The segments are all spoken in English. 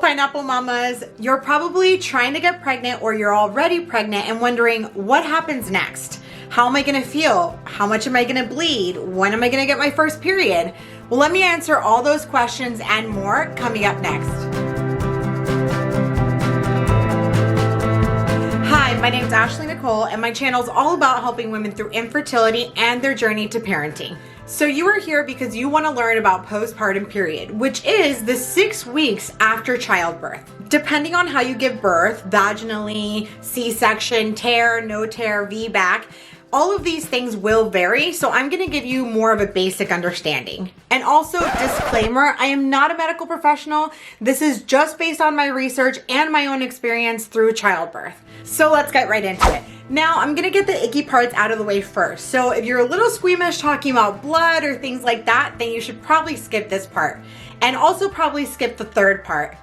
Pineapple Mamas. You're probably trying to get pregnant or you're already pregnant and wondering what happens next. How am I gonna feel? How much am I gonna bleed? When am I gonna get my first period? Well, let me answer all those questions and more coming up next. Hi, my name is Ashley Nicole and my channel is all about helping women through infertility and their journey to parenting. So you are here because you want to learn about postpartum period, which is the 6 weeks after childbirth. Depending on how you give birth, vaginally, C-section, tear, no tear, VBAC, all of these things will vary, so I'm going to give you more of a basic understanding. And also, disclaimer, I am not a medical professional. This is just based on my research and my own experience through childbirth. So let's get right into it. Now, I'm gonna get the icky parts out of the way first. So if you're a little squeamish talking about blood or things like that, then you should probably skip this part. And also probably skip the third part.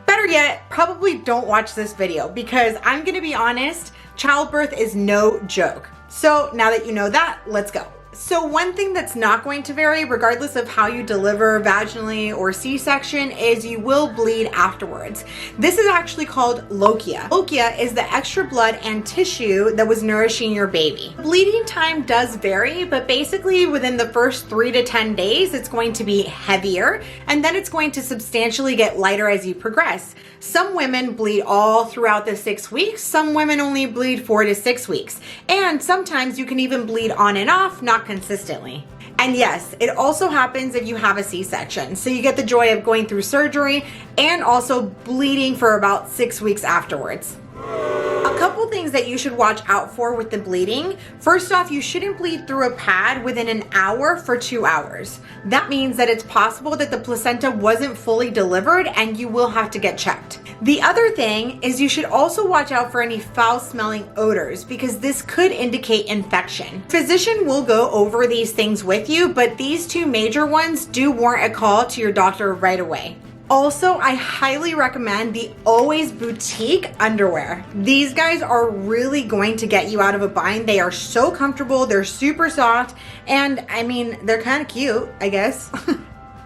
Better yet, probably don't watch this video because I'm gonna be honest, childbirth is no joke. So now that you know that, let's go. So one thing that's not going to vary regardless of how you deliver vaginally or C-section is you will bleed afterwards. This is actually called lochia. Lochia is the extra blood and tissue that was nourishing your baby. Bleeding time does vary, but basically within the first 3 to 10 days, it's going to be heavier and then it's going to substantially get lighter as you progress. Some women bleed all throughout the 6 weeks. Some women only bleed 4 to 6 weeks. And sometimes you can even bleed on and off, not consistently. And yes, it also happens if you have a C-section. So you get the joy of going through surgery and also bleeding for about 6 weeks afterwards. A couple things that you should watch out for with the bleeding. First off, you shouldn't bleed through a pad within an hour for 2 hours. That means that it's possible that the placenta wasn't fully delivered and you will have to get checked. The other thing is you should also watch out for any foul-smelling odors because this could indicate infection. Physician will go over these things with you, but these two major ones do warrant a call to your doctor right away. Also, I highly recommend the Always Boutique underwear. These guys are really going to get you out of a bind. They are so comfortable, they're super soft, and I mean, they're kind of cute, I guess.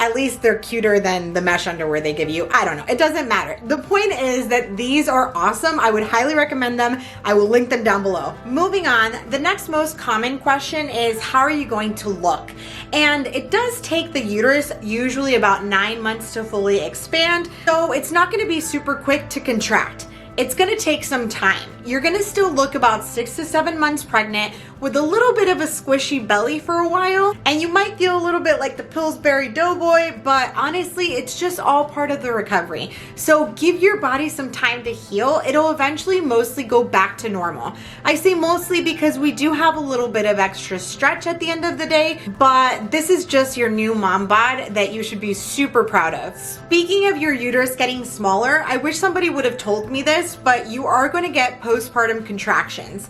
At least they're cuter than the mesh underwear they give you. I don't know, it doesn't matter. The point is that these are awesome. I would highly recommend them. I will link them down below. Moving on, the next most common question is how are you going to look? And it does take the uterus usually about 9 months to fully expand, so it's not gonna be super quick to contract. It's gonna take some time. You're gonna still look about 6 to 7 months pregnant with a little bit of a squishy belly for a while, and you might feel a little bit like the Pillsbury Doughboy, but honestly, it's just all part of the recovery. So give your body some time to heal. It'll eventually mostly go back to normal. I say mostly because we do have a little bit of extra stretch at the end of the day, but this is just your new mom bod that you should be super proud of. Speaking of your uterus getting smaller, I wish somebody would have told me this, but you are going to get postpartum contractions.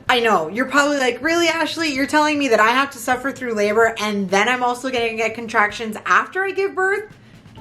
I know, you're probably like, really, Ashley? You're telling me that I have to suffer through labor and then I'm also going to get contractions after I give birth?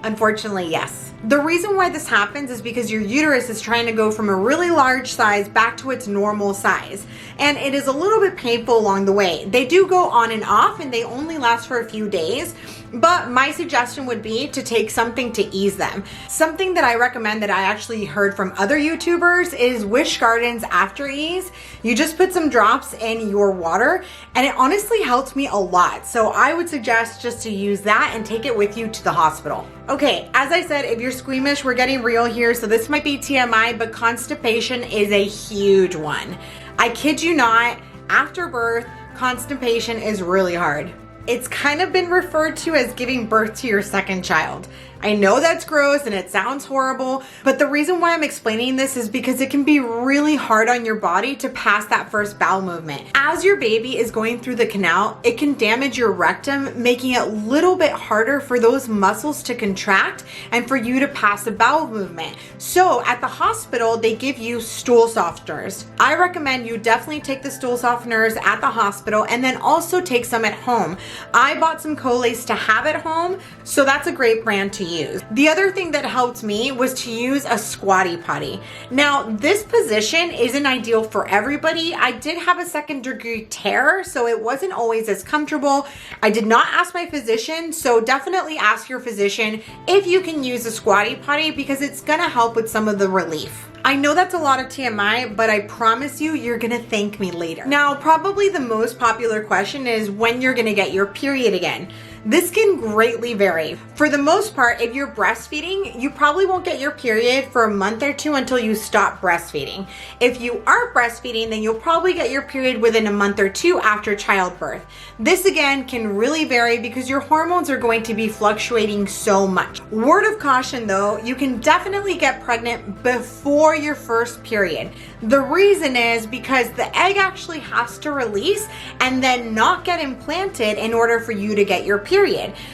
Unfortunately, yes. The reason why this happens is because your uterus is trying to go from a really large size back to its normal size. And it is a little bit painful along the way. They do go on and off and they only last for a few days. But my suggestion would be to take something to ease them. Something that I recommend that I actually heard from other YouTubers is WishGarden's AfterEase. You just put some drops in your water and it honestly helped me a lot. So I would suggest just to use that and take it with you to the hospital. Okay, as I said, if you're squeamish, we're getting real here. So this might be TMI, but constipation is a huge one. I kid you not, after birth, constipation is really hard. It's kind of been referred to as giving birth to your second child. I know that's gross and it sounds horrible, but the reason why I'm explaining this is because it can be really hard on your body to pass that first bowel movement. As your baby is going through the canal, it can damage your rectum, making it a little bit harder for those muscles to contract and for you to pass a bowel movement. So at the hospital, they give you stool softeners. I recommend you definitely take the stool softeners at the hospital and then also take some at home. I bought some Colace to have at home, so that's a great brand to use. use. The other thing that helped me was to use a Squatty Potty. Now, this position isn't ideal for everybody. I did have a second-degree tear, so it wasn't always as comfortable. I did not ask my physician, so definitely ask your physician if you can use a Squatty Potty because it's gonna help with some of the relief. I know that's a lot of TMI, but I promise you, you're gonna thank me later. Now, probably the most popular question is when you're gonna get your period again. This can greatly vary. For the most part, if you're breastfeeding, you probably won't get your period for a month or two until you stop breastfeeding. If you aren't breastfeeding, then you'll probably get your period within a month or two after childbirth. This again can really vary because your hormones are going to be fluctuating so much. Word of caution though, you can definitely get pregnant before your first period. The reason is because the egg actually has to release and then not get implanted in order for you to get your period.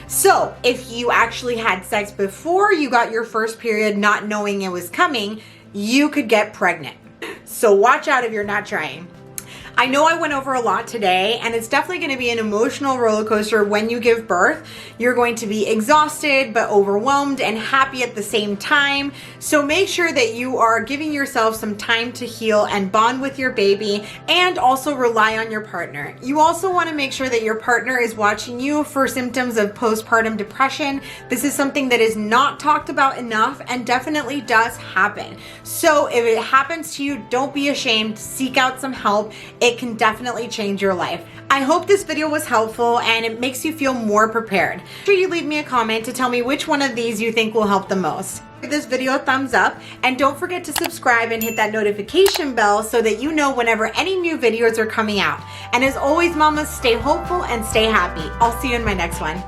So if you actually had sex before you got your first period, not knowing it was coming, you could get pregnant. So watch out if you're not trying. I know I went over a lot today, and it's definitely going to be an emotional roller coaster when you give birth. You're going to be exhausted but overwhelmed and happy at the same time. So make sure that you are giving yourself some time to heal and bond with your baby, and also rely on your partner. You also want to make sure that your partner is watching you for symptoms of postpartum depression. This is something that is not talked about enough and definitely does happen. So if it happens to you, don't be ashamed. Seek out some help. It can definitely change your life. I hope this video was helpful and it makes you feel more prepared. Make sure you leave me a comment to tell me which one of these you think will help the most. Give this video a thumbs up and don't forget to subscribe and hit that notification bell so that you know whenever any new videos are coming out. And as always, mamas, stay hopeful and stay happy. I'll see you in my next one.